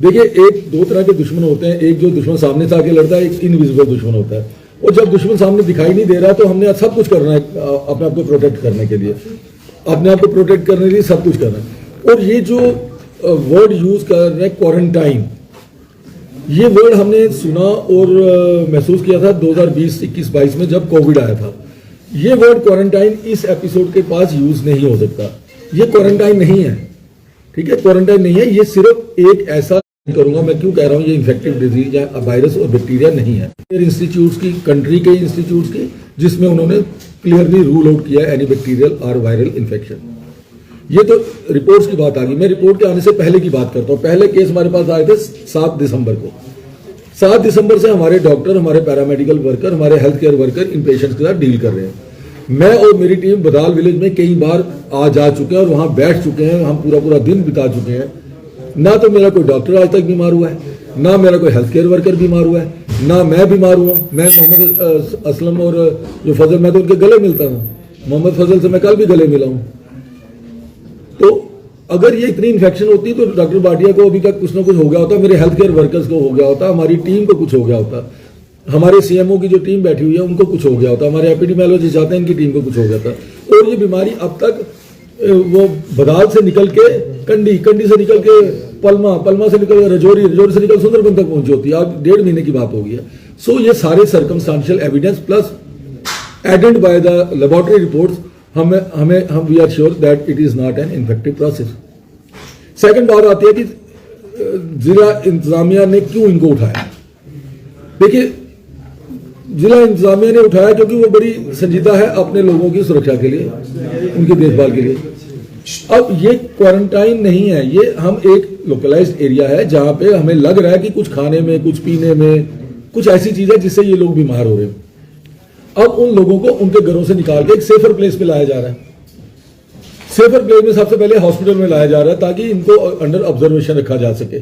देखिए, एक दो तरह के दुश्मन होते हैं, एक जो दुश्मन सामने से आके लड़ता है, एक इनविजिबल दुश्मन होता है। और जब दुश्मन सामने दिखाई नहीं दे रहा तो हमने सब कुछ करना है अपने आप को प्रोटेक्ट करने के लिए, अपने आप को प्रोटेक्ट करने के लिए सब कुछ करना है। और ये जो वर्ड यूज कर रहे हैं क्वारंटाइन, ये वर्ड हमने सुना और महसूस किया था 2020, 21, 22 में जब कोविड आया था। ये वर्ड क्वारंटाइन इस एपिसोड के पास यूज नहीं हो सकता। ये क्वारंटाइन नहीं है, ठीक है, क्वारंटाइन नहीं है। ये सिर्फ एक ऐसा करूंगा, मैं क्यों कह रहा हूं ये इन्फेक्टिव डिजीज या वायरस और बैक्टीरिया नहीं है। इंस्टीट्यूट्स की, कंट्री के इंस्टीट्यूट्स की, जिसमें उन्होंने क्लियरली रूल आउट किया है एनी बैक्टीरियल और वायरल इन्फेक्शन। ये तो रिपोर्ट्स की बात आ गई। मैं रिपोर्ट के आने से पहले की बात करता हूं। पहले केस हमारे पास आए थे 7 दिसंबर को। 7 दिसंबर से हमारे डॉक्टर, हमारे पैरामेडिकल वर्कर, हमारे health care worker in patients के साथ डील कर रहे हैं। मैं और मेरी टीम बदाल विलेज में कई बार आ जा चुके हैं और वहां बैठ चुके हैं। हम पूरा दिन बिता चुके हैं। ना तो मेरा कोई डॉक्टर आज तक बीमार हुआ है, ना मेरा कोई हेल्थ केयर वर्कर बीमार हुआ है, ना मैं बीमार हुआ। मैं मोहम्मद असलम और जो फजल, मैं तो उनके गले मिलता हूँ। मोहम्मद फजल से मैं कल भी गले मिला हूँ। तो अगर ये इतनी इन्फेक्शन होती तो डॉक्टर भाटिया को अभी तक कुछ ना कुछ हो गया होता, मेरे हेल्थ केयर वर्कर्स को हो गया होता, हमारी टीम को कुछ हो गया होता, हमारे सीएमओ की जो टीम बैठी हुई है उनको कुछ हो गया होता, हमारे एपिडेमियोलॉजिस्ट जाते हैं इनकी टीम को कुछ हो गया था। और ये बीमारी अब तक वो बदाल से निकल के कंडी से निकल के पलमा से निकल के रजौरी से निकल सुंदरबन तक पहुंची होती है। अब 1.5 महीने की बात हो गई है। सो ये सारे circumstantial evidence plus added by the laboratory reports, हम we are sure that it is not an infective process. Second बात आती है कि जिला इंतजामिया ने क्यों इनको उठाया। देखिए, जिला इंतजामिया ने उठाया क्योंकि वो बड़ी संजीदा है अपने लोगों की सुरक्षा के लिए, उनकी देखभाल के लिए। अब ये क्वारंटाइन नहीं है, ये हम एक लोकलाइज्ड एरिया है जहां पे हमें लग रहा है कि कुछ खाने में, कुछ पीने में, कुछ ऐसी चीज है जिससे ये लोग बीमार हो रहे हैं। अब उन लोगों को उनके घरों से निकाल के एक सेफर प्लेस पे लाया जा रहा है। सेफर प्लेस में सबसे पहले हॉस्पिटल में लाया जा रहा है ताकि इनको अंडर ऑब्जर्वेशन रखा जा सके।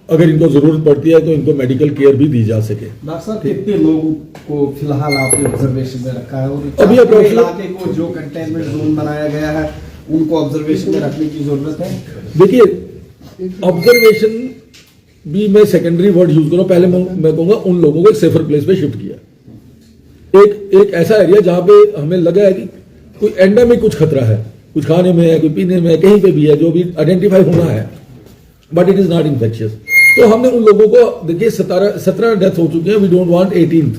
अगर इनको जरूरत पड़ती है तो इनको मेडिकल केयर भी दी जा सके। डॉक्टर साहब, कितने लोगों को फिलहाल आपने ऑब्जर्वेशन में रखा है और अभी इलाके को जो कंटेनमेंट जोन बनाया गया है उनको ऑब्जर्वेशन में रखने की जरूरत है? देखिए, ऑब्जर्वेशन भी मैं सेकेंडरी वर्ड यूज करूं, पहले मैं कहूंगा उन लोगों को एक सेफर प्लेस पे शिफ्ट किया। एक ऐसा एरिया जहां पे हमें लगा है कि कोई एंडेमिक कुछ खतरा है, कुछ खाने में है, कोई पीने में है, कहीं पे भी है, जो भी आइडेंटिफाई होना है, but it is not infectious. तो हमने उन लोगों को, देखिए 17 डेथ हो चुकी है, वी डोंट वांट 18th।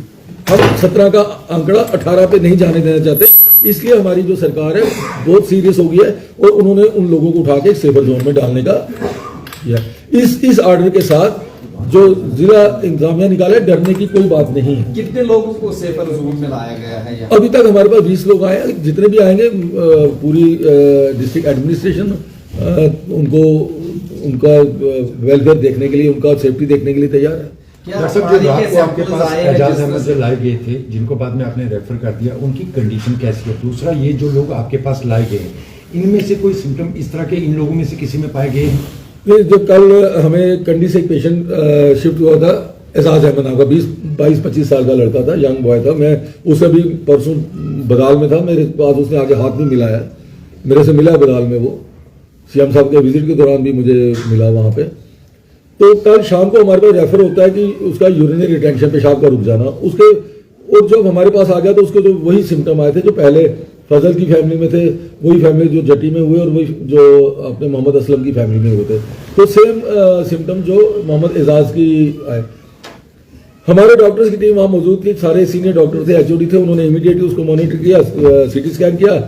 हम 17 का आंकड़ा 18 पे नहीं जाने देना चाहते, इसलिए हमारी जो सरकार है बहुत सीरियस हो गई है और उन्होंने उन लोगों को उठा के सेफर जोन में डालने का किया। इस ऑर्डर के साथ जो जिला इंतजामिया निकाला, डरने की कोई बात नहीं है। कितने लोगों को सेफर जोन में लाया गया है? अभी तक हमारे पास 20 लोग आए हैं। जितने भी आएंगे पूरी डिस्ट्रिक्ट एडमिनिस्ट्रेशन उनका वेलफेयर देखने के लिए, उनका सेफ्टी देखने के लिए तैयार है। डॉक्टर साहब, जो रात को आपके पास एजाज अहमद जो लाए गए थे, जिनको बाद में आपने रेफर कर दिया, उनकी कंडीशन कैसी है? दूसरा, ये जो लोग आपके पास लाए गए, इनमें से कोई सिम्टम इस तरह के इन लोगों में से किसी में पाए गए? जो कल हमें कंडी से एक पेशेंट शिफ्ट हुआ था, एजाज अहमद नाम का 22-25 साल का लड़का था, यंग बॉय था। मैं उसे भी परसों बदाल में था, मेरे पास उसने आगे हाथ भी मिलाया, मेरे से मिला बदाल में। वो सीएम साहब के विजिट के दौरान भी मुझे मिला वहां पे। तो कल शाम को हमारे पास रेफर होता है कि उसका यूरिनरी रिटेंशन, पेशाब का रुक जाना, उसके, और जब हमारे पास आ गया तो उसके तो वही सिम्टम आए थे जो पहले फजल की फैमिली में थे, वही फैमिली जो जटी में हुए और वही जो अपने मोहम्मद असलम की फैमिली में हुए थे। तो सेम सिम्टम जो मोहम्मद एजाज की आए। हमारे डॉक्टर्स की टीम वहां मौजूद थी, सारे सीनियर डॉक्टर थे, एचओडी थे। उन्होंने इमीडिएटली उसको मॉनिटर किया, सीटी स्कैन किया।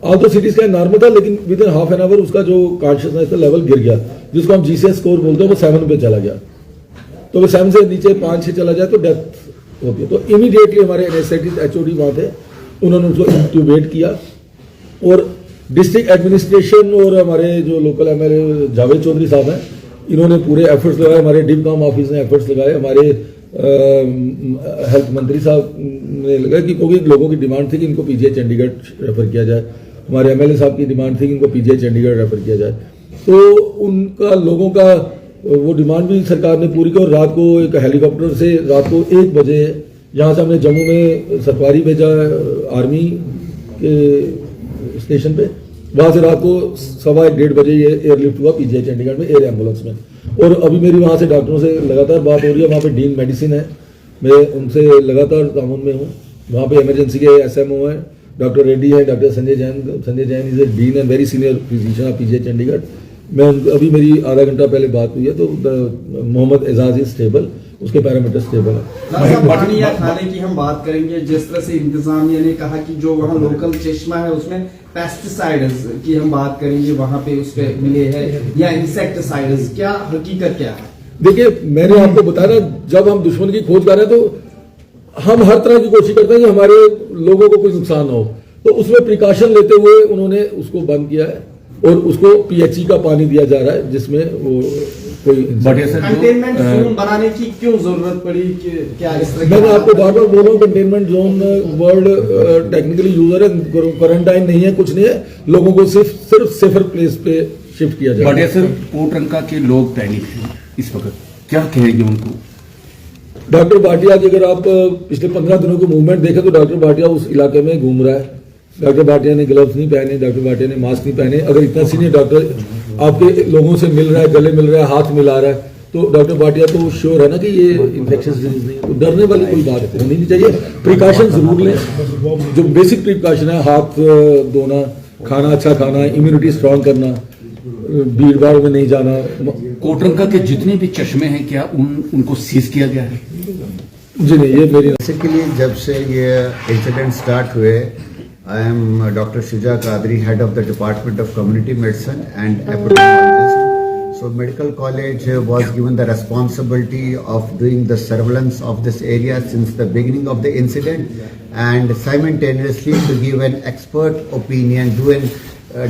तो सिटी स्कैन नॉर्मल था, लेकिन with in half an hour उसका जो कॉन्शियसनेस का लेवल गिर गया, जिसको हम जीसीएस स्कोर बोलते हैं, वो 7 पे चला गया। तो वो 7 से नीचे 5-6 चला जाए तो डेथ होती है। तो इमीडिएटली हमारे एनेस्थेटिस्ट एचओडी वहां थे, उन्होंने उसको इंट्यूबेट किया। और डिस्ट्रिक्ट एडमिनिस्ट्रेशन और हमारे जो लोकल एमएलए जावेद चौधरी साहब हैं, इन्होंने पूरे एफर्ट्स लगाए। हमारे डिपकाम ऑफिस ने एफर्ट्स लगाए, हमारे हेल्थ मंत्री साहब ने लगाया कि क्योंकि लोगों की डिमांड थी कि इनको पीजीआई चंडीगढ़ रेफर किया जाए। हमारे एमएलए साहब की डिमांड थी कि इनको पीजीआई चंडीगढ़ रेफर किया जाए। तो उनका, लोगों का वो डिमांड भी सरकार ने पूरी की। और रात को एक हेलीकॉप्टर से रात को 1 बजे यहाँ से हमने जम्मू में सतवारी भेजा आर्मी के स्टेशन पे, वहां से रात को 1:15-1:30 बजे ये एयरलिफ्ट हुआ पीजीआई चंडीगढ़ में एयर एम्बुलेंस में। और अभी मेरी वहाँ से डॉक्टरों से लगातार बात हो रही है। वहाँ पे डीन मेडिसिन है, मैं उनसे लगातार तामुन में हूँ। वहाँ पे इमरजेंसी के SMO है, डॉक्टर रेड्डी है, doctor Sanjay Jain is a dean and very senior physician of PGI Chandigarh. मैं अभी मेरी आधा घंटा पहले बात हुई है, तो मोहम्मद एजाज इज स्टेबल, उसके पैरामीटर स्टेबल है। पानी या खाने की हम बात करेंगे, जिस तरह से इंतजामिया ने कहा कि जो वहाँ लोकल चश्मा है उसमें पेस्टिसाइड्स की हम बात करेंगे, वहाँ पे उस पे मिले हैं या इंसेक्टिसाइड्स, क्या हकीकत क्या है? देखिए, मैंने आपको बताया ना, जब हम दुश्मन की खोज कर रहे हैं तो हम हर तरह की कोशिश करते हैं कि हमारे लोगों को कोई नुकसान ना हो, तो उसमें प्रिकॉशन लेते हुए उन्होंने उसको बंद किया है और उसको PHE का पानी दिया जा रहा है, जिसमें वो कोई कंटेनमेंट जोन बनाने की क्यों जरूरत पड़ी? क्या इस तरह? मैंने आपको बार बार बोल रहा हूँ, containment zone word technically user है, क्वारंटाइन नहीं है, कुछ नहीं है, लोगों को सिर्फ सेफर प्लेस पे शिफ्ट किया जाए। बड़े सर, कोटरंका के लोग पैनिक हैं इस वक्त, क्या कहेंगे उनको? डॉक्टर भाटिया की अगर आप पिछले 15 दिनों को मूवमेंट देखें तो डॉक्टर भाटिया उस इलाके में घूम रहा है। डॉक्टर भाटिया ने ग्लव्स नहीं पहने, डॉक्टर भाटिया ने मास्क नहीं पहने। अगर इतना सीनियर डॉक्टर आपके लोगों से मिल रहा है, गले मिल रहा है, हाथ मिला रहा है, तो डॉक्टर भाटिया तो श्योर है ना कि ये इन्फेक्शन डिजीज नहीं है। तो डरने वाली कोई बात होनी नहीं चाहिए। प्रिकॉशन जरूर लें, जो बेसिक प्रिकॉशन है, हाथ धोना, खाना अच्छा खाना, इम्यूनिटी स्ट्रांग करना, भीड़ भाड़ में नहीं जाना। कोटरंका के जितने भी चश्मे हैं क्या उनको सीज किया गया है? जी नहीं, ये मेरी बेसिकली जब से ये इंसिडेंट स्टार्ट हुए, I am doctor Shuja Qadri, head of the department of community medicine and epidemiologist. So medical college was given the responsibility of doing the surveillance of this area since the beginning of the incident, and simultaneously to give an expert opinion, do a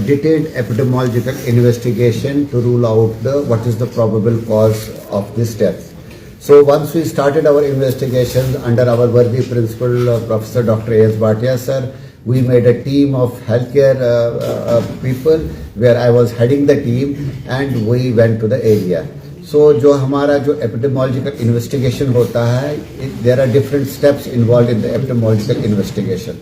detailed epidemiological investigation to rule out what is the probable cause of this death. So once we started our investigations under our worthy principal, Professor Dr. A.S. Bhatia sir, we made a team of healthcare people where I was heading the team, and we went to the area. So जो हमारा जो epidemiological investigation होता है, there are different steps involved in the epidemiological investigation.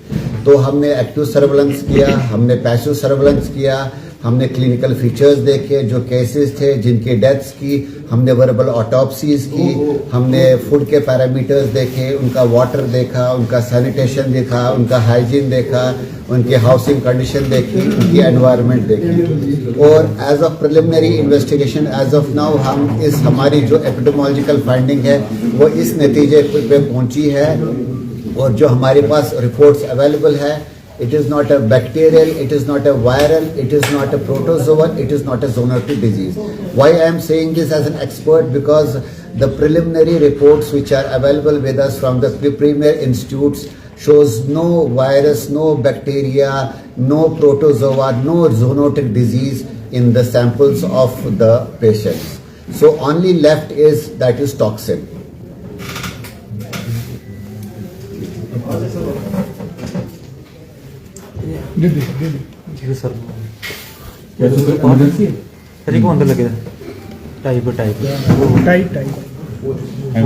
तो हमने active surveillance किया, हमने passive surveillance किया, हमने क्लिनिकल फीचर्स देखे, जो केसेस थे जिनकी डेथ्स की, हमने वर्बल ऑटोप्सीज की, हमने फूड के पैरामीटर्स देखे, उनका वाटर देखा, उनका सैनिटेशन देखा, उनका हाइजीन देखा, उनकी हाउसिंग कंडीशन देखी, उनकी एनवायरनमेंट देखी। और as of preliminary investigation as of now हम इस हमारी जो एपिडेमियोलॉजिकल फाइंडिंग है वो इस नतीजे पे पहुंची है, और जो हमारे पास रिपोर्ट्स अवेलेबल है, it is not a bacterial, it is not a viral, it is not a protozoal, it is not a zoonotic disease. Why I am saying this as an expert? Because the preliminary reports which are available with us from the premier institutes shows no virus, no bacteria, no protozoa, no zoonotic disease in the samples of the patients. So only left is that is toxin. Sir sir को अंदर लगे type वो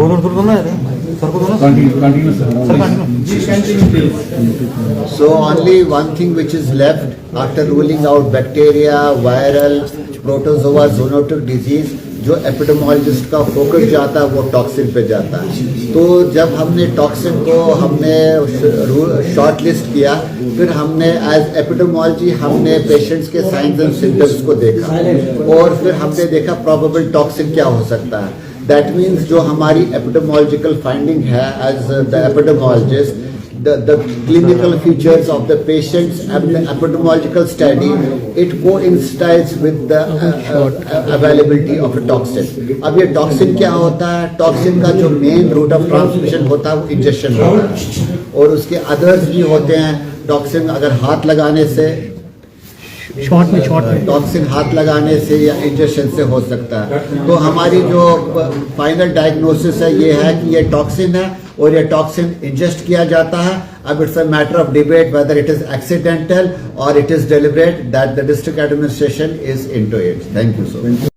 दो ना sir को दो ना So only one thing which is left after ruling out bacteria, viral, protozoa, zoonotic disease, जो एपिडेमियोलॉजिस्ट का फोकस जाता है वो टॉक्सिन पे जाता है। तो जब हमने टॉक्सिन को हमने शॉर्ट लिस्ट किया, फिर हमने एज एपिडेमियोलॉजी हमने पेशेंट्स के साइंस एंड सिम्टम्स को देखा, और फिर हमने देखा प्रोबेबल टॉक्सिन क्या हो सकता है। दैट मीन्स जो हमारी एपिडेमियोलॉजिकल फाइंडिंग है as the epidemiologist, the clinical features of the patients and the epidemiological study, it coincides with the availability of a toxin. अब ये टॉक्सिन क्या होता है? टॉक्सिन का जो मेन रूट ऑफ ट्रांसमिशन होता है वो इंजेक्शन होता है, और उसके अदर्स भी होते हैं। टॉक्सिन अगर हाथ लगाने से, टॉक्सिन हाथ लगाने से या इंजेक्शन से हो सकता है। तो हमारी जो फाइनल डायग्नोसिस है ये है कि ये टॉक्सिन है, और ये टॉक्सिन इंजेस्ट किया जाता है। अब it's a matter of debate whether it is accidental और it is deliberate, that the district administration is into it. Thank you so much.